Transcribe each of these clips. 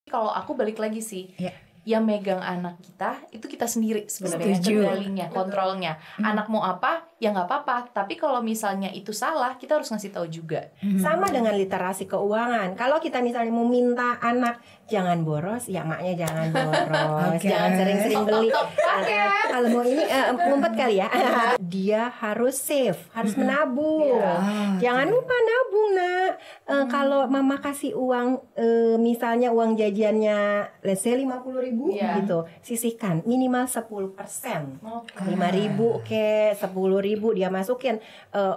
Kalau aku balik lagi sih, Ya. yang megang anak kita itu kita sendiri sebenarnya, kendalinya, kontrolnya. Anak mau apa ya nggak apa-apa, tapi kalau misalnya itu salah kita harus ngasih tahu juga. Sama dengan literasi keuangan. Kalau kita misalnya mau minta anak jangan boros, ya maknya jangan boros, Oke. jangan sering-sering beli. Kalau mau ini ngumpet kali ya. Dia harus save, harus menabung. Jangan lupa nabung, Nak. Kalau mama kasih uang, misalnya uang jajannya let's say 50.000 gitu, sisihkan minimal 10%. 5.000 ke 10.000 dia masukin,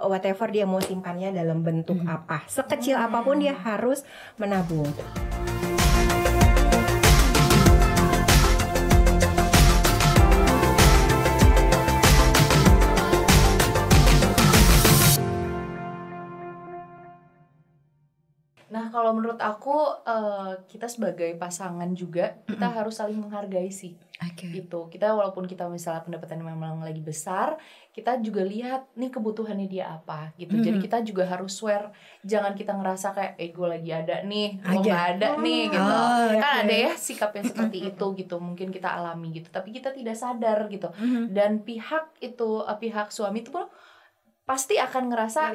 whatever dia mau simpannya dalam bentuk apa, sekecil apapun dia harus menabung. Nah, kalau menurut aku kita sebagai pasangan juga kita harus saling menghargai sih. Gitu. Kita walaupun kita misalnya pendapatannya memang lagi besar, kita juga lihat nih kebutuhannya dia apa gitu. Jadi kita juga harus swear, jangan kita ngerasa kayak gue lagi ada nih, lo nggak ada nih gitu. Kan ada ya sikap yang seperti itu gitu. Mungkin kita alami gitu, tapi kita tidak sadar gitu. Dan pihak suami itu pun pasti akan ngerasa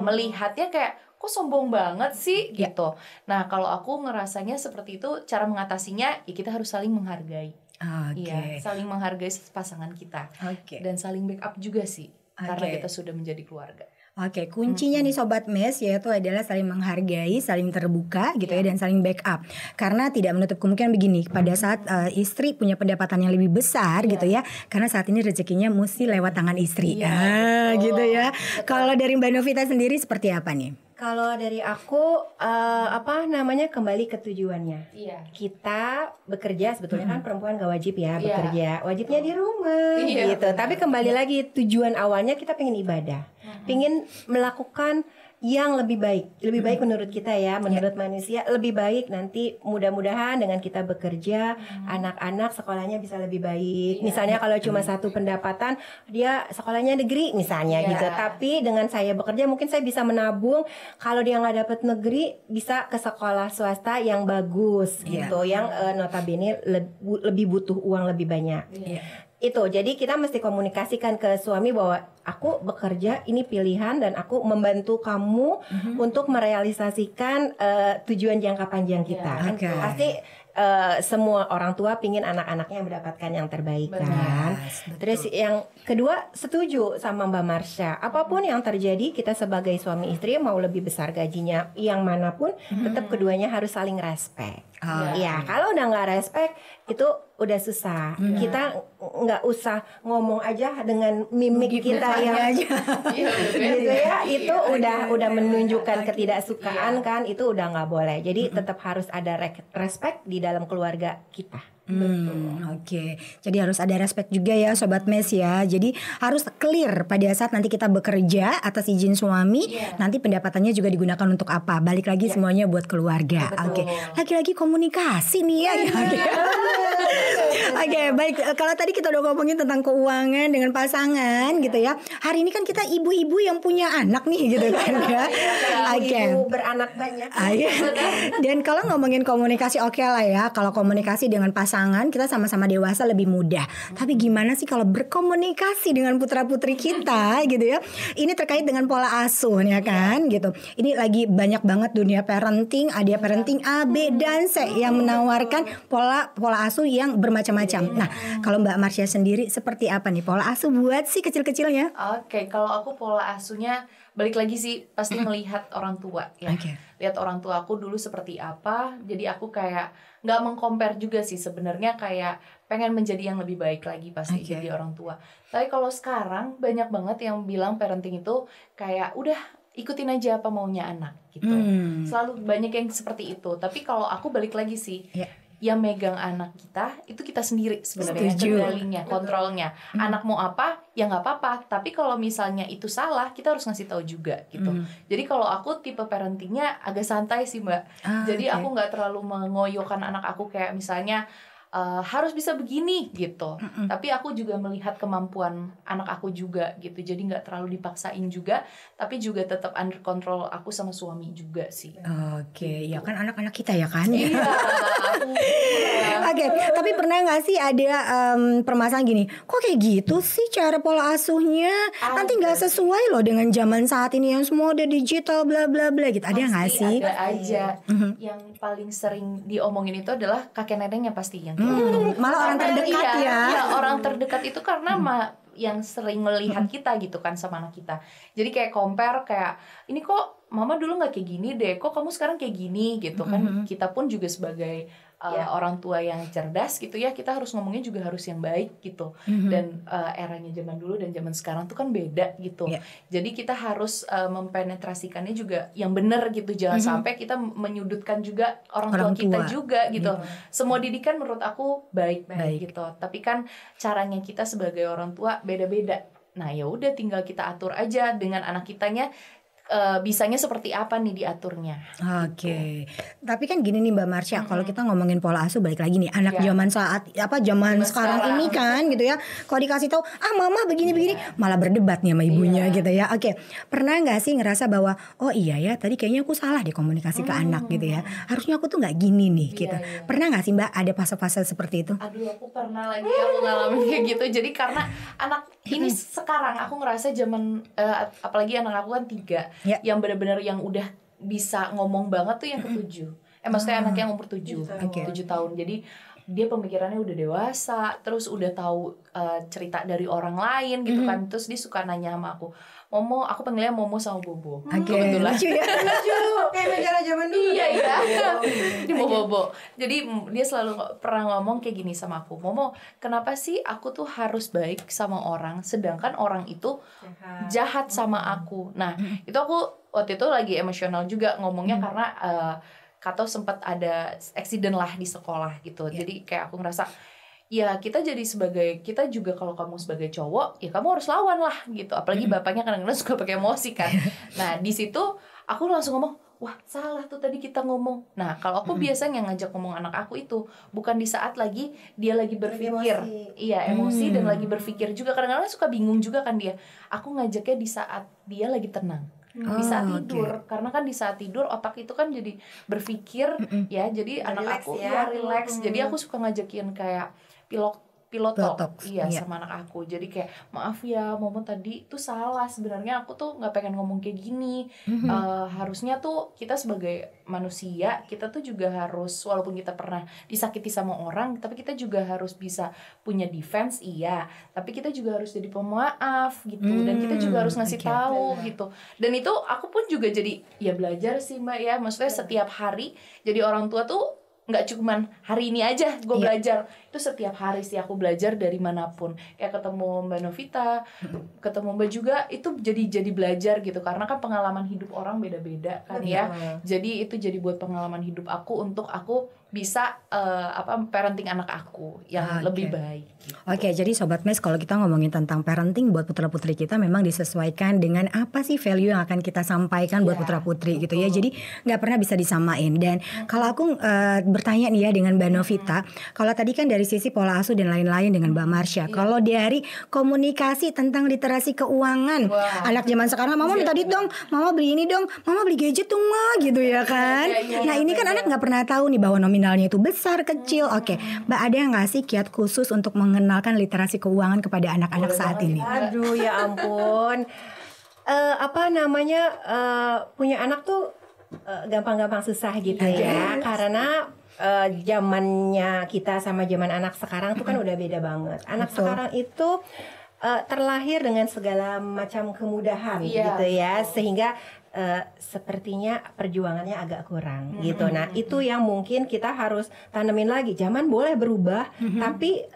melihatnya kayak kok sombong banget sih gitu. Nah, kalau aku ngerasanya seperti itu, cara mengatasinya ya kita harus saling menghargai. Iya, saling menghargai pasangan kita. Dan saling backup juga sih, karena kita sudah menjadi keluarga. Kuncinya nih Sobat Mes yaitu adalah saling menghargai, saling terbuka gitu ya, dan saling backup. Karena tidak menutup kemungkinan begini, pada saat istri punya pendapatan yang lebih besar gitu ya, karena saat ini rezekinya mesti lewat tangan istri. Gitu ya. Kalau dari Mbak Novita sendiri seperti apa nih? Kalau dari aku kembali ke tujuannya. Kita bekerja sebetulnya kan perempuan gak wajib ya bekerja, wajibnya di rumah gitu. Tapi kembali lagi tujuan awalnya kita pengen ibadah, pengen melakukan yang lebih baik menurut kita ya, menurut manusia lebih baik. Nanti mudah-mudahan dengan kita bekerja, anak-anak sekolahnya bisa lebih baik. Misalnya kalau cuma satu pendapatan, dia sekolahnya negeri misalnya gitu. Tapi dengan saya bekerja mungkin saya bisa menabung. Kalau dia nggak dapat negeri, bisa ke sekolah swasta yang bagus gitu, yang notabene lebih butuh uang lebih banyak. Itu jadi kita mesti komunikasikan ke suami bahwa aku bekerja ini pilihan dan aku membantu kamu untuk merealisasikan tujuan jangka panjang kita. Pasti semua orang tua pingin anak-anaknya mendapatkan yang terbaik kan. Terus yang kedua, setuju sama Mbak Marsha, apapun yang terjadi kita sebagai suami istri mau lebih besar gajinya yang manapun, tetap keduanya harus saling respect. Ya kalau udah nggak respect itu udah susah. Kita nggak usah ngomong aja dengan mimik kita yang gitu ya, itu udah menunjukkan ketidaksukaan kan, itu udah nggak boleh. Jadi tetap harus ada respect di dalam keluarga kita. Jadi harus ada respect juga ya Sobat Mes ya. Jadi harus clear pada saat nanti kita bekerja atas izin suami, nanti pendapatannya juga digunakan untuk apa. Balik lagi semuanya buat keluarga. Lagi-lagi komunikasi nih ya. Baik. Kalau tadi kita udah ngomongin tentang keuangan dengan pasangan gitu ya. Hari ini kan kita ibu-ibu yang punya anak nih gitu kan ya. Ibu beranak banyak. Dan kalau ngomongin komunikasi oke lah ya. Kalau komunikasi dengan pasangan kita sama-sama dewasa lebih mudah. Tapi gimana sih kalau berkomunikasi dengan putra-putri kita gitu ya? Ini terkait dengan pola asuh ya kan gitu. Ini lagi banyak banget dunia parenting, ada parenting A, B dan C yang menawarkan pola asuh yang bermacam-macam. Nah, kalau Mbak Marsha sendiri seperti apa nih pola asuh buat si kecil-kecilnya? Kalau aku pola asuhnya balik lagi sih pasti melihat orang tua ya. Lihat orang tua aku dulu seperti apa, jadi aku kayak nggak meng-compare juga sih sebenarnya, kayak pengen menjadi yang lebih baik lagi pasti jadi orang tua. Tapi kalau sekarang banyak banget yang bilang parenting itu kayak udah ikutin aja apa maunya anak gitu. Selalu banyak yang seperti itu. Tapi kalau aku balik lagi sih, yang megang anak kita itu kita sendiri sebenarnya, kendalinya, kontrolnya. Anak mau apa ya nggak apa-apa, tapi kalau misalnya itu salah kita harus ngasih tahu juga gitu. Jadi kalau aku tipe parentingnya agak santai sih Mbak. Jadi aku nggak terlalu mengoyokan anak aku kayak misalnya harus bisa begini gitu. Tapi aku juga melihat kemampuan anak aku juga gitu. Jadi nggak terlalu dipaksain juga, tapi juga tetap under control aku sama suami juga sih. Ya kan anak-anak kita ya kan. Iya, aku pernah nggak sih ada permasalahan gini, kok kayak gitu sih cara pola asuhnya, nanti nggak sesuai loh dengan zaman saat ini yang semua udah digital bla bla bla gitu. Ada nggak sih? Ada aja. Yang paling sering diomongin itu adalah kakek neneknya pasti yang malah orang terdekat ya. Iya, orang terdekat itu karena yang sering melihat kita gitu kan sama anak kita. Jadi kayak compare kayak ini kok mama dulu nggak kayak gini deh, kok kamu sekarang kayak gini gitu kan. Kita pun juga sebagai orang tua yang cerdas gitu ya, kita harus ngomongnya juga harus yang baik gitu. Dan eranya zaman dulu dan zaman sekarang tuh kan beda gitu. Jadi kita harus mempenetrasikannya juga yang benar gitu. Jangan sampai kita menyudutkan juga orang tua kita juga gitu. Semua didikan menurut aku baik gitu. Tapi kan caranya kita sebagai orang tua beda-beda. Nah ya udah tinggal kita atur aja dengan anak kitanya. Bisanya seperti apa nih diaturnya? Oke. Tapi kan gini nih Mbak Marsha, kalau kita ngomongin pola asuh balik lagi nih, anak zaman zaman sekarang ini kan gitu ya. Kalau dikasih tahu, mama begini-begini, malah berdebat nih sama ibunya gitu ya. Oke. Pernah nggak sih ngerasa bahwa oh iya ya, tadi kayaknya aku salah deh komunikasi ke anak gitu ya. Harusnya aku tuh nggak gini nih gitu. Pernah nggak sih Mbak ada fase-fase seperti itu? Aduh, aku pernah lagi aku ngalamin kayak gitu. Jadi karena anak ini sekarang aku ngerasa zaman apalagi anak aku kan 3. Yang benar-benar yang udah bisa ngomong banget tuh yang ke-7. Maksudnya anak yang umur 7 tahun. Jadi dia pemikirannya udah dewasa, terus udah tahu cerita dari orang lain gitu kan. Terus dia suka nanya sama aku, Momo, aku panggilnya Momo sama Bobo. Kebetulan. Lucu ya. Lucu kayak majalah zaman dulu. Iya. Di Bobo. Jadi dia selalu pernah ngomong kayak gini sama aku, Momo, kenapa sih aku tuh harus baik sama orang sedangkan orang itu jahat sama aku. Nah, itu aku waktu itu lagi emosional juga ngomongnya karena Kato sempat ada accident lah di sekolah gitu. Jadi kayak aku ngerasa ya kita juga kalau kamu sebagai cowok ya kamu harus lawan lah gitu. Apalagi bapaknya kadang-kadang suka pakai emosi kan. Nah di situ aku langsung ngomong, wah salah tuh tadi kita ngomong. Nah kalau aku biasanya ngajak ngomong anak aku itu bukan di saat dia lagi berpikir, emosi dan lagi berpikir juga. Kadang-kadang suka bingung juga kan dia. Aku ngajaknya di saat dia lagi tenang. Di saat tidur, karena kan di saat tidur otak itu kan jadi berpikir ya, jadi anak aku relax. Jadi aku suka ngajakin kayak pilot talk sama anak aku. Jadi kayak maaf ya Momo tadi tuh salah, sebenarnya aku tuh nggak pengen ngomong kayak gini. Harusnya tuh kita sebagai manusia kita tuh juga harus, walaupun kita pernah disakiti sama orang, tapi kita juga harus bisa punya defense tapi kita juga harus jadi pemaaf gitu. Dan kita juga harus ngasih tahu gitu. Dan itu aku pun juga jadi ya belajar sih Mbak ya, maksudnya setiap hari jadi orang tua tuh nggak cuman hari ini aja gue belajar, itu setiap hari sih aku belajar dari manapun. Kayak ketemu Mbak Novita, ketemu Mbak juga, itu jadi belajar gitu, karena kan pengalaman hidup orang beda-beda kan ya. Jadi itu jadi buat pengalaman hidup aku untuk aku bisa parenting anak aku yang lebih baik gitu. Jadi Sobat Mes, kalau kita ngomongin tentang parenting buat putra-putri kita memang disesuaikan dengan apa sih value yang akan kita sampaikan buat putra-putri gitu ya. Jadi nggak pernah bisa disamain. Dan kalau aku bertanya nih ya dengan Mbak Novita, kalau tadi kan dari sisi pola asuh dan lain-lain dengan Mbak Marsha, kalau dari komunikasi tentang literasi keuangan, anak zaman sekarang, mama minta duit dong, mama beli ini dong, mama beli gadget dong ma, gitu ya kan. Nah ini kan anak nggak pernah tahu nih bahwa nominalnya itu besar kecil. Mbak, ada nggak sih kiat khusus untuk mengenalkan literasi keuangan kepada anak-anak saat ini? Aduh ya ampun. Punya anak tuh gampang-gampang susah gitu ya. Karena zamannya kita sama zaman anak sekarang tuh kan udah beda banget. Anak sekarang itu terlahir dengan segala macam kemudahan gitu ya, sehingga sepertinya perjuangannya agak kurang gitu. Nah itu yang mungkin kita harus tanemin lagi. Zaman boleh berubah, tapi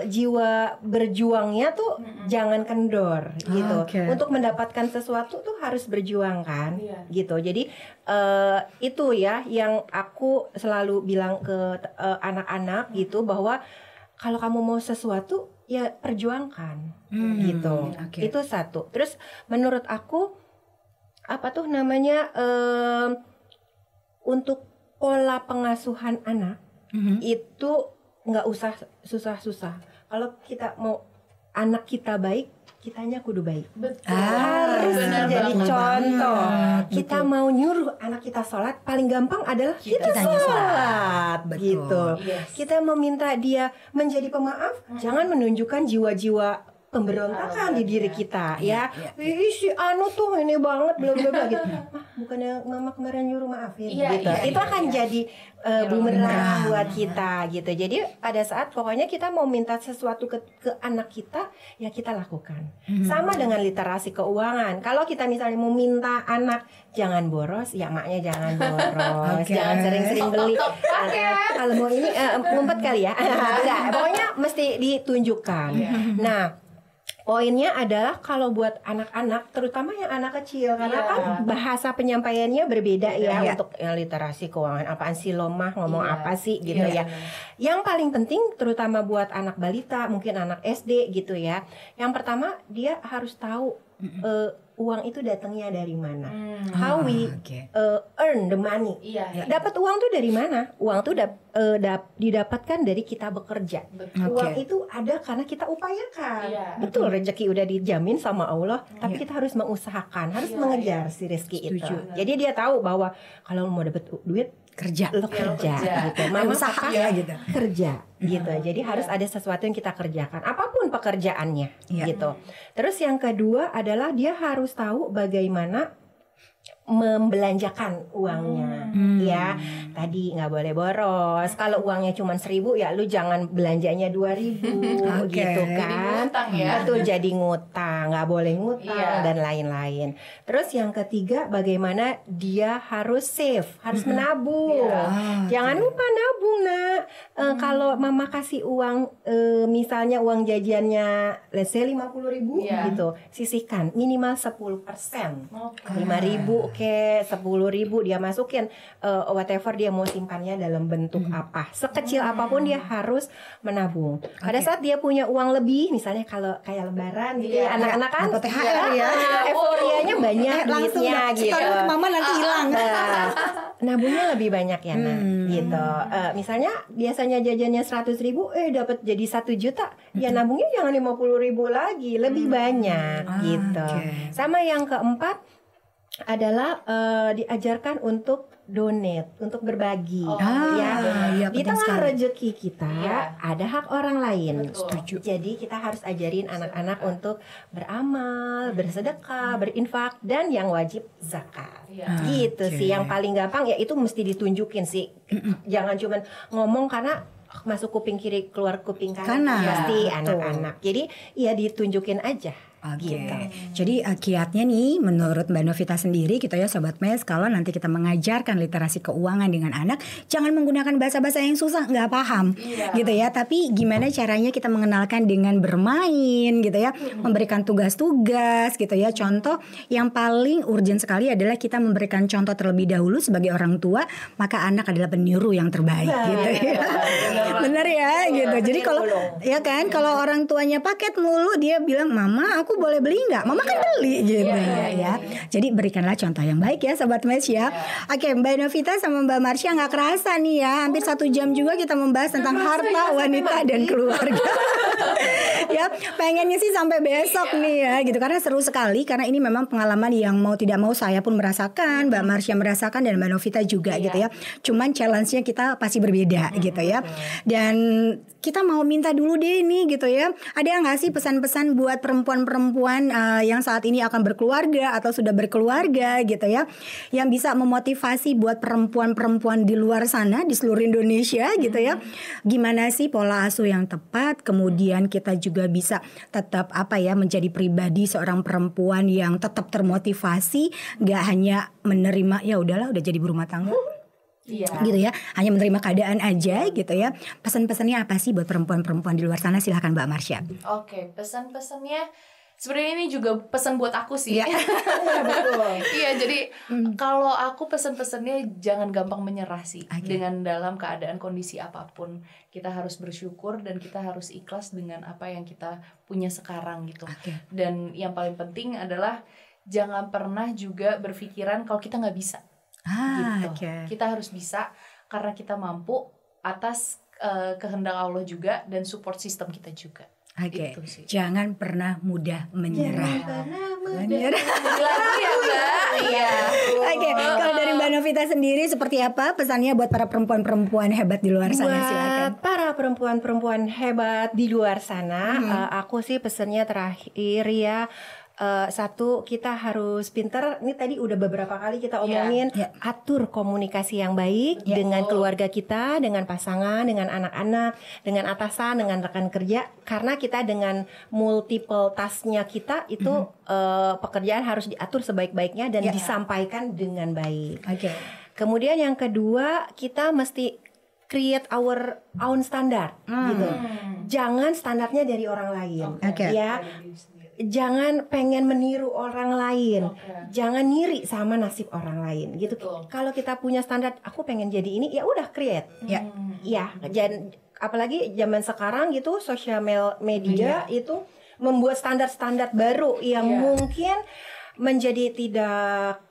jiwa berjuangnya tuh jangan kendor gitu. Untuk mendapatkan sesuatu tuh harus berjuang kan, gitu. Jadi itu ya yang aku selalu bilang ke anak-anak gitu, bahwa kalau kamu mau sesuatu ya perjuangkan gitu. Itu satu. Terus menurut aku untuk pola pengasuhan anak itu nggak usah susah-susah. Kalau kita mau anak kita baik, kitanya kudu baik. Betul. Harus jadi contoh. Kita Betul. mau nyuruh anak kita sholat, paling gampang adalah kita sholat. Begitu. Yes. Kita meminta dia menjadi pemaaf, jangan menunjukkan jiwa-jiwa pemberontakan di diri kita, ya. Ih, si Anu tuh ini banget, bla-bla-bla gitu. Bukannya mama kemarin nyuruh maafin, gitu. Itu akan jadi bumerang buat kita, gitu. Jadi pada saat pokoknya kita mau minta sesuatu ke anak kita, ya kita lakukan. Sama dengan literasi keuangan. Kalau kita misalnya mau minta anak jangan boros, ya maknya jangan boros, jangan sering-sering beli. Kalau mau ini ngumpet kali ya. Enggak, pokoknya mesti ditunjukkan. Nah, poinnya adalah kalau buat anak-anak, terutama yang anak kecil, karena kan bahasa penyampaiannya berbeda ya untuk literasi keuangan. Apaan sih lo mah ngomong apa sih gitu ya. Yang paling penting terutama buat anak balita, mungkin anak SD gitu ya. Yang pertama dia harus tahu uang itu datangnya dari mana. How we earn the money. Dapat uang tuh dari mana? Uang tuh didapatkan dari kita bekerja. Uang itu ada karena kita upayakan. Betul, rezeki udah dijamin sama Allah, tapi kita harus mengusahakan, harus mengejar si rezeki itu. Jadi dia tahu bahwa kalau mau dapat duit kerja gitu. Mama usaha ya gitu. Kerja gitu. Jadi harus ada sesuatu yang kita kerjakan, apapun pekerjaannya gitu. Terus yang kedua adalah dia harus tahu bagaimana membelanjakan uangnya, ya. Tadi nggak boleh boros. Kalau uangnya cuma 1.000, ya lu jangan belanjanya 2.000, gitu kan? Betul, jadi ngutang, nggak boleh ngutang dan lain-lain. Terus yang ketiga, bagaimana dia harus save, harus menabung. Jangan lupa nabung, nak. Kalau mama kasih uang, misalnya uang jajannya, let's say 50.000, gitu, sisihkan minimal 10%, 5.000. Oke, 10.000 dia masukin whatever dia mau simpannya dalam bentuk apa, sekecil apapun dia harus menabung. Pada saat dia punya uang lebih, misalnya kalau kayak lebaran gitu ya, anak-anak kan THR ya, euforianya banyak duitnya gitu. Mama nanti hilang. Nabungnya lebih banyak ya, nak, gitu. Misalnya biasanya jajannya 100.000, dapat jadi 1 juta, ya nabungnya jangan 50.000 lagi, lebih banyak gitu. Sama yang keempat adalah diajarkan untuk donate, untuk berbagi, di tengah rezeki kita ada hak orang lain. Setuju. Jadi kita harus ajarin anak-anak untuk beramal, bersedekah, berinfak, dan yang wajib zakat. Gitu sih, yang paling gampang ya itu mesti ditunjukin sih. Jangan cuman ngomong karena masuk kuping kiri keluar kuping kanan, pasti anak-anak. Jadi ya ditunjukin aja. Gitu. Jadi kiatnya nih menurut Mbak Novita sendiri gitu ya Sobat Mes, kalau nanti kita mengajarkan literasi keuangan dengan anak, jangan menggunakan bahasa-bahasa yang susah, nggak paham gitu ya. Tapi gimana caranya kita mengenalkan dengan bermain gitu ya, memberikan tugas-tugas gitu ya. Contoh yang paling urgent sekali adalah kita memberikan contoh terlebih dahulu sebagai orang tua, maka anak adalah peniru yang terbaik gitu ya. Benar ya gitu. Jadi kalau ya kan kalau orang tuanya paket mulu, dia bilang mama aku boleh beli nggak? Mama kan beli gitu ya. Jadi berikanlah contoh yang baik ya Sobat Mes ya. Oke, Mbak Novita sama Mbak Marsha nggak kerasa nih ya, hampir 1 jam juga kita membahas tentang harta, wanita dan keluarga. Ya, pengennya sih sampai besok nih ya gitu, karena seru sekali, karena ini memang pengalaman yang mau tidak mau saya pun merasakan, Mbak Marsha merasakan, dan Mbak Novita juga gitu ya. Cuman challenge-nya kita pasti berbeda gitu ya. Dan kita mau minta dulu deh nih gitu ya, ada nggak sih pesan-pesan buat perempuan-perempuan yang saat ini akan berkeluarga atau sudah berkeluarga gitu ya, yang bisa memotivasi buat perempuan-perempuan di luar sana di seluruh Indonesia gitu ya, gimana sih pola asuh yang tepat, kemudian kita juga bisa tetap menjadi pribadi seorang perempuan yang tetap termotivasi, nggak hanya menerima ya udahlah udah jadi berumah tangga. Gitu ya, hanya menerima keadaan aja gitu ya. Pesan-pesannya apa sih buat perempuan-perempuan di luar sana? Silahkan Mbak Marsha. Oke, pesan-pesannya sebenarnya ini juga pesan buat aku sih. Iya, jadi kalau aku pesan-pesannya jangan gampang menyerah sih dengan dalam keadaan kondisi apapun. Kita harus bersyukur dan kita harus ikhlas dengan apa yang kita punya sekarang gitu. Dan yang paling penting adalah jangan pernah juga berpikiran kalau kita nggak bisa. Gitu. Kita harus bisa karena kita mampu atas kehendak Allah juga dan support system kita juga. Oke. Jangan pernah mudah menyerah. Menyerah. Lagu ya Mbak. Iya. Oke. Kalau dari Mbak Novita sendiri seperti apa pesannya buat para perempuan-perempuan hebat di luar sana? Silakan. Para perempuan-perempuan hebat di luar sana, aku sih pesannya terakhir ya. Satu, kita harus pinter. Ini tadi udah beberapa kali kita omongin, atur komunikasi yang baik dengan keluarga kita, dengan pasangan, dengan anak-anak, dengan atasan, dengan rekan kerja. Karena kita dengan multiple tasknya kita itu pekerjaan harus diatur sebaik-baiknya dan disampaikan dengan baik. Kemudian yang kedua, kita mesti create our own standard gitu. Jangan standarnya dari orang lain. Ya. Jangan pengen meniru orang lain, jangan ngiri sama nasib orang lain gitu. Kalau kita punya standar, aku pengen jadi ini, ya udah create. Apalagi zaman sekarang gitu, sosial media itu membuat standar-standar baru yang mungkin menjadi tidak,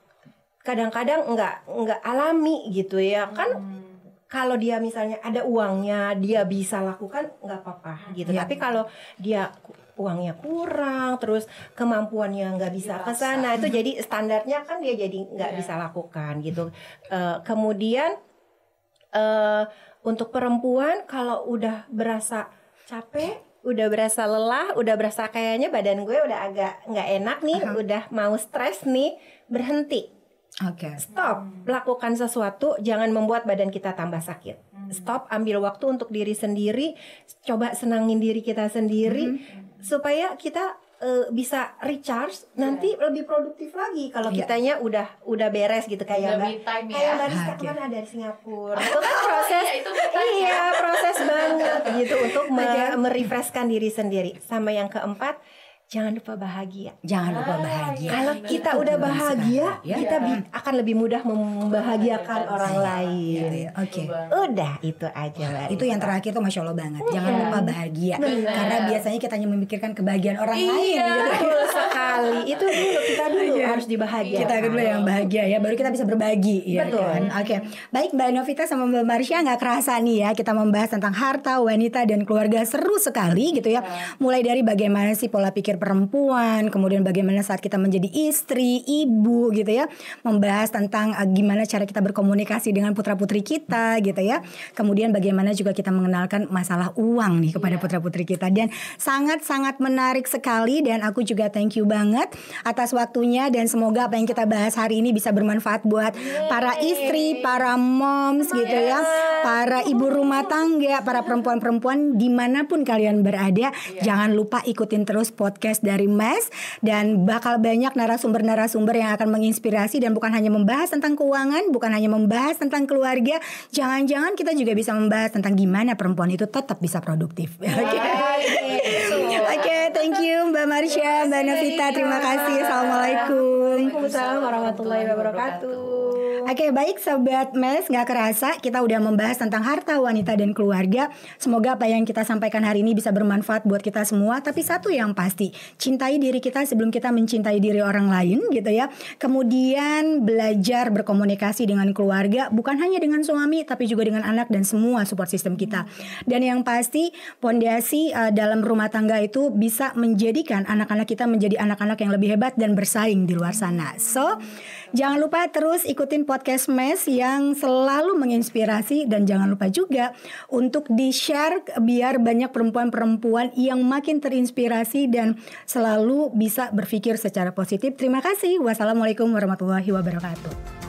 kadang-kadang nggak alami gitu ya kan. Kalau dia misalnya ada uangnya, dia bisa lakukan, nggak apa-apa gitu. Tapi kalau dia uangnya kurang, terus kemampuannya nggak bisa ke sana, itu jadi standarnya kan dia jadi nggak bisa lakukan gitu. Kemudian untuk perempuan, kalau udah berasa capek, udah berasa lelah, udah berasa kayaknya badan gue udah agak nggak enak nih, udah mau stres nih, berhenti. Stop, lakukan sesuatu, jangan membuat badan kita tambah sakit. Stop, ambil waktu untuk diri sendiri, coba senangin diri kita sendiri, supaya kita bisa recharge, nanti lebih produktif lagi. Kalau kitanya udah beres gitu, kayak Mbak Rizka kemana dari Singapura. Itu kan proses, proses banget gitu untuk merefreshkan diri sendiri. Sama yang keempat, jangan lupa bahagia. Kalau kita udah bahagia, kita akan lebih mudah membahagiakan orang lain. Udah itu aja Mbak. Itu yang terakhir tuh Masya Allah banget. Jangan lupa bahagia. Karena biasanya kita hanya memikirkan kebahagiaan orang lain. Betul sekali. Itu dulu, kita dulu harus dibahagiakan. Kita dulu yang bahagia ya, baru kita bisa berbagi. Betul. Kan? Baik Mbak Novita sama Mbak Marsha, nggak kerasa nih ya kita membahas tentang harta, wanita dan keluarga, seru sekali gitu ya. Mulai dari bagaimana sih pola pikir perempuan, kemudian bagaimana saat kita menjadi istri, ibu gitu ya, membahas tentang gimana cara kita berkomunikasi dengan putra-putri kita gitu ya, kemudian bagaimana juga kita mengenalkan masalah uang nih kepada putra-putri kita, dan sangat-sangat menarik sekali. Dan aku juga thank you banget atas waktunya, dan semoga apa yang kita bahas hari ini bisa bermanfaat buat para istri, para moms gitu ya, para ibu rumah tangga, para perempuan-perempuan dimanapun kalian berada. Jangan lupa ikutin terus podcast dari Mas, dan bakal banyak narasumber-narasumber yang akan menginspirasi, dan bukan hanya membahas tentang keuangan, bukan hanya membahas tentang keluarga, jangan-jangan kita juga bisa membahas tentang gimana perempuan itu tetap bisa produktif. Thank you Mbak Marsha, Mbak Novita, terima kasih. Assalamualaikum. Waalaikumsalam warahmatullahi wabarakatuh. Baik Sobat Mes, gak kerasa kita udah membahas tentang harta, wanita, dan keluarga. Semoga apa yang kita sampaikan hari ini bisa bermanfaat buat kita semua. Tapi satu yang pasti, cintai diri kita sebelum kita mencintai diri orang lain gitu ya. Kemudian belajar berkomunikasi dengan keluarga, bukan hanya dengan suami tapi juga dengan anak dan semua support system kita. Dan yang pasti, pondasi dalam rumah tangga itu bisa menjadikan anak-anak kita menjadi anak-anak yang lebih hebat dan bersaing di luar sana. So, jangan lupa terus ikutin podcast Mes yang selalu menginspirasi, dan jangan lupa juga untuk di-share biar banyak perempuan-perempuan yang makin terinspirasi dan selalu bisa berpikir secara positif. Terima kasih. Wassalamualaikum warahmatullahi wabarakatuh.